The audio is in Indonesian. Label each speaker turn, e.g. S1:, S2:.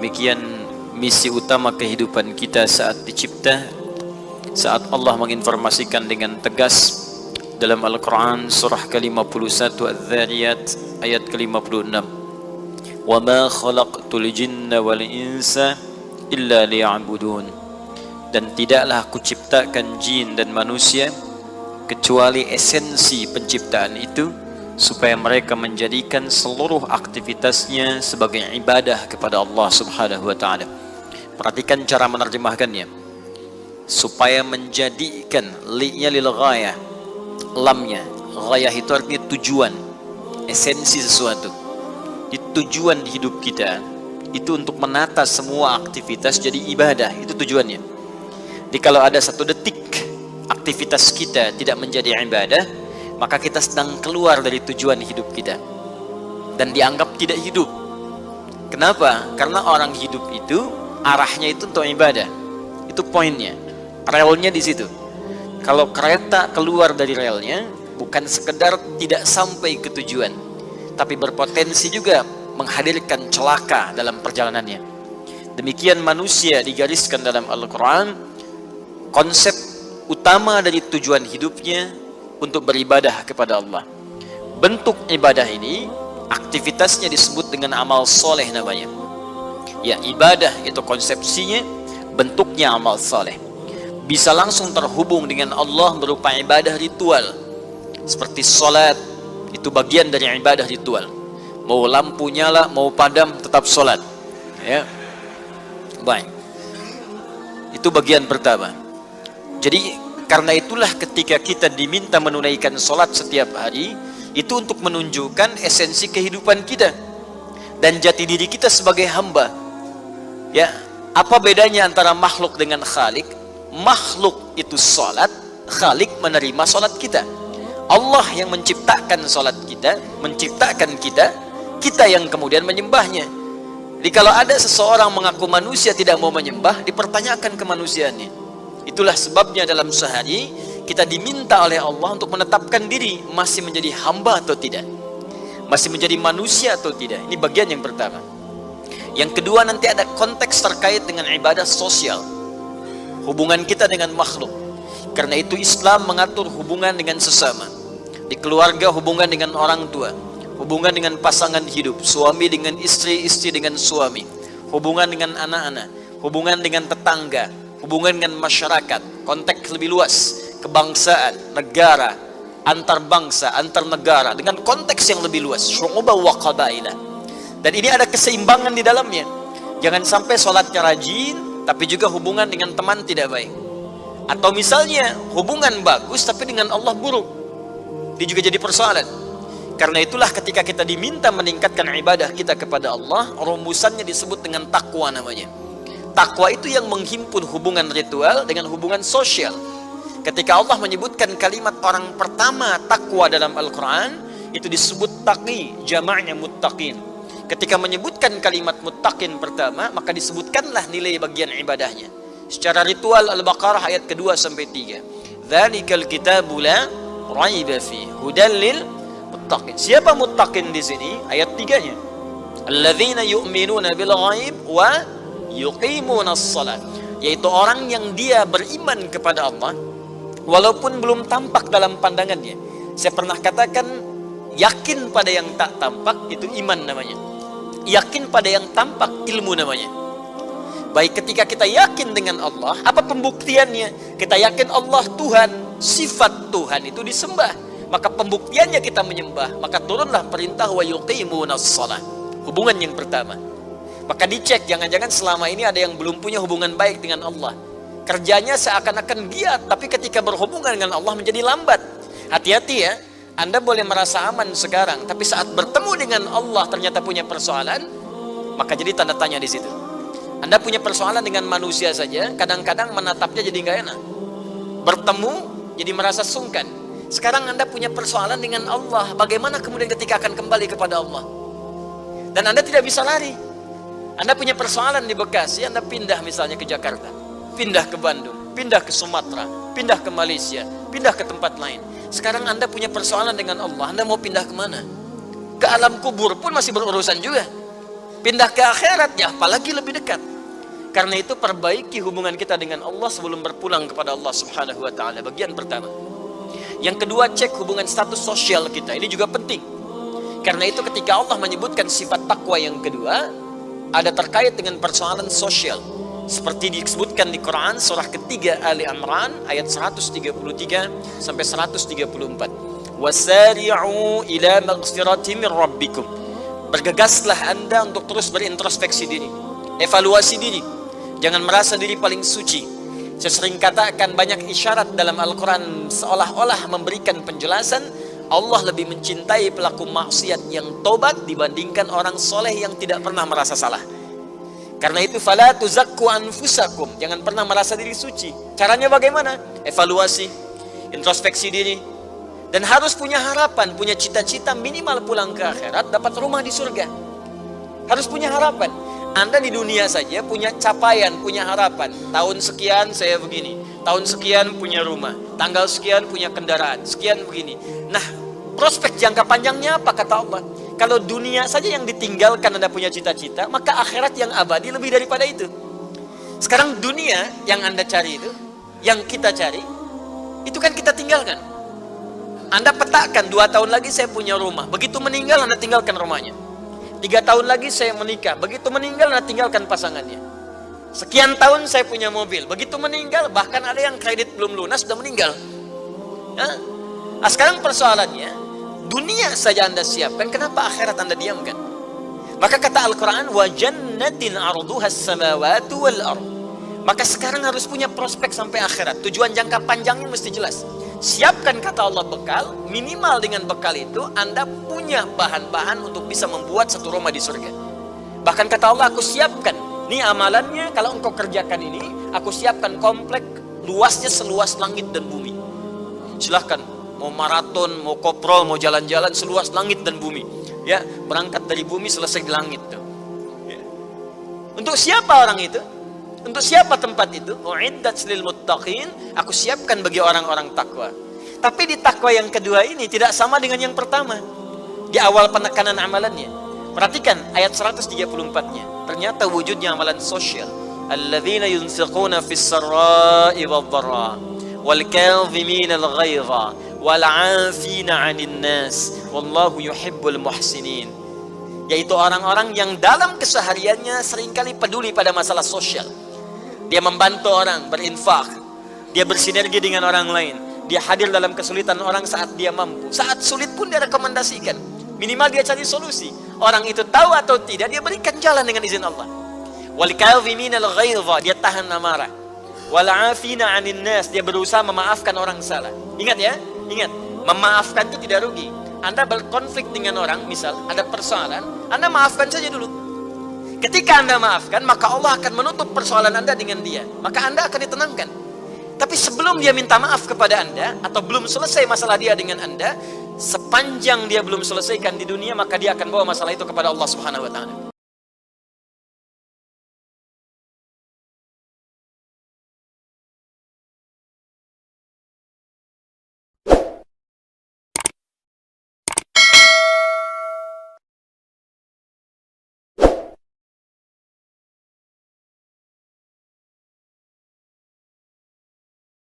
S1: Demikian misi utama kehidupan kita saat dicipta, saat Allah menginformasikan dengan tegas dalam Al-Quran surah ke-51 Adz-Dzariyat ayat ke-56, wa ma khalaqtul jinna wal insa illa liya'budun, dan tidaklah aku ciptakan jin dan manusia kecuali esensi penciptaan itu supaya mereka menjadikan seluruh aktivitasnya sebagai ibadah kepada Allah Subhanahu wa taala. Perhatikan cara menerjemahkannya. Supaya menjadikan, li-nya lil ghayah, lamnya, ghayah itu artinya tujuan, esensi sesuatu. Di tujuan hidup kita itu untuk menata semua aktivitas jadi ibadah, itu tujuannya. Jadi kalau ada satu detik aktivitas kita tidak menjadi ibadah, maka kita sedang keluar dari tujuan hidup kita dan dianggap tidak hidup. Kenapa? Karena orang hidup itu arahnya itu untuk ibadah. Itu poinnya, relnya di situ. Kalau kereta keluar dari relnya, bukan sekedar tidak sampai ke tujuan, tapi berpotensi juga menghadirkan celaka dalam perjalanannya. Demikian manusia digariskan dalam Al-Quran, konsep utama dari tujuan hidupnya untuk beribadah kepada Allah. Bentuk ibadah ini, aktivitasnya disebut dengan amal soleh namanya. Ya, ibadah itu konsepsinya, bentuknya amal soleh. Bisa langsung terhubung dengan Allah berupa ibadah ritual. Seperti sholat, itu bagian dari ibadah ritual. Mau lampu nyala, mau padam, tetap sholat. Ya, baik. Itu bagian pertama. Jadi karena itulah ketika kita diminta menunaikan sholat setiap hari, itu untuk menunjukkan esensi kehidupan kita dan jati diri kita sebagai hamba. Ya, apa bedanya antara makhluk dengan khalik? Makhluk itu sholat, khalik menerima sholat kita. Allah yang menciptakan sholat kita, menciptakan kita, kita yang kemudian menyembahnya. Jadi kalau ada seseorang mengaku manusia tidak mau menyembah, dipertanyakan kemanusiaannya. Itulah sebabnya dalam sehari kita diminta oleh Allah untuk menetapkan diri masih menjadi hamba atau tidak, masih menjadi manusia atau tidak. Ini bagian yang pertama. Yang kedua, nanti ada konteks terkait dengan ibadah sosial, hubungan kita dengan makhluk. Karena itu Islam mengatur hubungan dengan sesama. Di keluarga hubungan dengan orang tua, hubungan dengan pasangan hidup, suami dengan istri, istri dengan suami, hubungan dengan anak-anak, hubungan dengan tetangga, hubungan dengan masyarakat, konteks lebih luas, kebangsaan, negara, antar bangsa, antar negara, dengan konteks yang lebih luas, syu'uba wa qabailah. Dan ini ada keseimbangan di dalamnya. Jangan sampai sholatnya rajin, tapi juga hubungan dengan teman tidak baik. Atau misalnya hubungan bagus, tapi dengan Allah buruk. Dia juga jadi persoalan. Karena itulah ketika kita diminta meningkatkan ibadah kita kepada Allah, rumusannya disebut dengan takwa namanya. Takwa itu yang menghimpun hubungan ritual dengan hubungan sosial. Ketika Allah menyebutkan kalimat orang pertama takwa dalam Al-Quran, itu disebut taqi, jamaknya muttaqin. Ketika menyebutkan kalimat muttaqin pertama, maka disebutkanlah nilai bagian ibadahnya. Secara ritual Al-Baqarah ayat kedua sampai 3. Dzalikal kitabu la raiba fi hudal lil muttaqin. Siapa muttaqin di sini? Ayat 3-nya. Alladzina yu'minuna bil ghaib wa yuqimunas shalat. Yaitu orang yang dia beriman kepada Allah walaupun belum tampak dalam pandangannya. Saya pernah katakan, yakin pada yang tak tampak itu iman namanya. Yakin pada yang tampak ilmu namanya. Baik, ketika kita yakin dengan Allah, apa pembuktiannya? Kita yakin Allah Tuhan, sifat Tuhan itu disembah, maka pembuktiannya kita menyembah, maka turunlah perintah wa yuqimunas shalah. Hubungan yang pertama. Maka dicek, jangan-jangan selama ini ada yang belum punya hubungan baik dengan Allah. Kerjanya seakan-akan giat, tapi ketika berhubungan dengan Allah menjadi lambat. Hati-hati ya. Anda boleh merasa aman sekarang, tapi saat bertemu dengan Allah ternyata punya persoalan, maka jadi tanda tanya di situ. Anda punya persoalan dengan manusia saja, kadang-kadang menatapnya jadi nggak enak. Bertemu jadi merasa sungkan. Sekarang Anda punya persoalan dengan Allah, bagaimana kemudian ketika akan kembali kepada Allah? Dan Anda tidak bisa lari. Anda punya persoalan di Bekasi, Anda pindah misalnya ke Jakarta, pindah ke Bandung, pindah ke Sumatera, pindah ke Malaysia, pindah ke tempat lain. Sekarang Anda punya persoalan dengan Allah, Anda mau pindah kemana? Ke alam kubur pun masih berurusan juga. Pindah ke akhirat, ya apalagi lebih dekat. Karena itu perbaiki hubungan kita dengan Allah sebelum berpulang kepada Allah Subhanahu wa taala. Bagian pertama. Yang kedua, cek hubungan status sosial kita. Ini juga penting. Karena itu ketika Allah menyebutkan sifat takwa yang kedua, ada terkait dengan persoalan sosial. Seperti disebutkan di Quran surah ketiga Ali Imran ayat 133 sampai 134. Wasari'u ila maghfirati min rabbikum. Bergegaslah Anda untuk terus berintrospeksi diri, evaluasi diri. Jangan merasa diri paling suci. Saya sering katakan banyak isyarat dalam Al-Quran seolah-olah memberikan penjelasan Allah lebih mencintai pelaku maksiat yang tobat dibandingkan orang soleh yang tidak pernah merasa salah. Karena itu fala tuzakku anfusakum, jangan pernah merasa diri suci. Caranya bagaimana? Evaluasi, introspeksi diri. Dan harus punya harapan, punya cita-cita minimal pulang ke akhirat dapat rumah di surga. Harus punya harapan. Anda di dunia saja punya capaian, punya harapan. Tahun sekian saya begini, tahun sekian punya rumah, tanggal sekian punya kendaraan, sekian begini. Nah, prospek jangka panjangnya apa kata Allah? Kalau dunia saja yang ditinggalkan Anda punya cita-cita, maka akhirat yang abadi lebih daripada itu. Sekarang dunia yang Anda cari itu, yang kita cari, itu kan kita tinggalkan. Anda petakan 2 tahun lagi saya punya rumah. Begitu meninggal Anda tinggalkan rumahnya. 3 tahun lagi saya menikah. Begitu meninggal Anda tinggalkan pasangannya. Sekian tahun saya punya mobil. Begitu meninggal bahkan ada yang kredit belum lunas sudah meninggal. Nah, sekarang persoalannya dunia saja Anda siapkan, kenapa akhirat Anda diamkan? Maka kata Al-Quran wa jannatin arduhas samawati wal ardh. Maka sekarang harus punya prospek sampai akhirat. Tujuan jangka panjangnya mesti jelas. Siapkan kata Allah bekal, minimal dengan bekal itu Anda punya bahan-bahan untuk bisa membuat satu rumah di surga. Bahkan kata Allah, aku siapkan, ini amalannya kalau engkau kerjakan ini, aku siapkan komplek luasnya seluas langit dan bumi. Silahkan, mau maraton, mau koprol, mau jalan-jalan seluas langit dan bumi. Ya, berangkat dari bumi selesai di langit tuh. Ya. Untuk siapa orang itu? Untuk siapa tempat itu? Uiddat lil muttaqin, aku siapkan bagi orang-orang takwa. Tapi di takwa yang kedua ini tidak sama dengan yang pertama. Di awal penekanan amalannya. Perhatikan ayat 134-nya. Ternyata wujudnya amalan sosial. Alladzina yunfiquna fis sarra'i wadh-dharra wal kadhimina al-ghaidha wal 'afina 'anil nas wallahu yuhibbul muhsinin. Yaitu orang-orang yang dalam kesehariannya seringkali peduli pada masalah sosial. Dia membantu orang, berinfak. Dia bersinergi dengan orang lain. Dia hadir dalam kesulitan orang saat dia mampu. Saat sulit pun dia rekomendasikan. Minimal dia cari solusi. Orang itu tahu atau tidak, dia berikan jalan dengan izin Allah. Wal kadhimina al-ghaidha, dia tahan amarah. Wal 'afina 'anil nas, dia berusaha memaafkan orang salah. Ingat ya, ingat. Memaafkan itu tidak rugi. Anda berkonflik dengan orang, misal ada persoalan, Anda maafkan saja dulu. Ketika Anda maafkan, maka Allah akan menutup persoalan Anda dengan dia. Maka Anda akan ditenangkan. Tapi sebelum dia minta maaf kepada Anda, atau belum selesai masalah dia dengan Anda, sepanjang dia belum selesaikan di dunia, maka dia akan bawa masalah itu kepada Allah Subhanahu wa ta'ala.